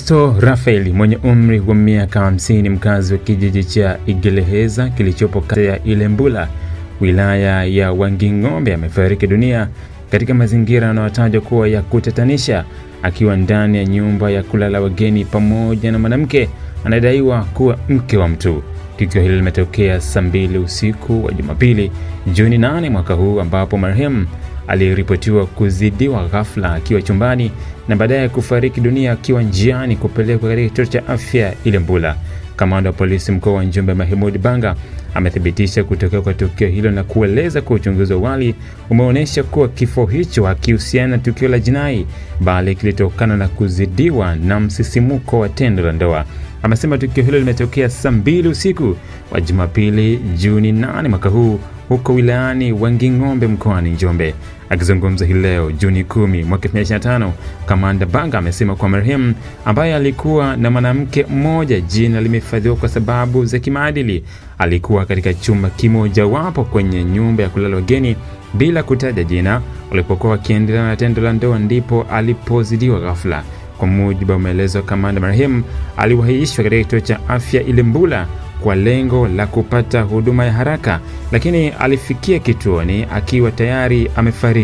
Festo Rafael mwenye umri wa miaka 50, mkazi wa kijiji cha Igeleheza kilichopo kata ya Ilembula, wilaya ya Wanging'ombe, amefariki dunia katika mazingira yanayotajwa kuwa ya kutatanisha, akiwa ndani ya nyumba ya kulala wageni pamoja na mwanamke anadaiwa kuwa mke wa mtu. Tukio hili limetokea saa 2 usiku wa Jumapili, Juni 8 mwaka huu, ambapo marehemu aliripotiwa kuzidiwa ghafla akiwa chumbani na baadaye kufariki dunia akiwa njiani kupelekwa katika kituo cha afya Ilembula. Kamanda wa polisi mkoa wa Njombe Mahmud Banga amethibitisha kutokea kwa tukio hilo na kueleza kuwa uchunguzi wa awali umeonyesha kuwa kifo hicho hakihusiana na tukio la jinai, bali kilitokana na kuzidiwa na msisimuko wa tendo la ndoa. Amesema tukio hilo limetokea saa 2 usiku wa Jumapili, Juni 8 mwaka huu, huko wilayani Wanging'ombe mkoani Njombe. Akizungumza hii leo Juni 10 mwaka 2025, Kamanda Banga amesema kwa marehemu, ambaye alikuwa na mwanamke mmoja, jina limehifadhiwa kwa sababu za kimaadili, alikuwa katika chumba kimoja wapo kwenye nyumba ya kulala wageni bila kutaja jina. Walipokuwa wakiendelea na tendo la ndoa ndipo alipozidiwa ghafla. Kwa mujibu wa maelezo, Kamanda marehemu aliwahishwa katika kituo cha afya Ilembula kwa lengo la kupata huduma ya haraka, lakini alifikia kituoni akiwa tayari amefariki.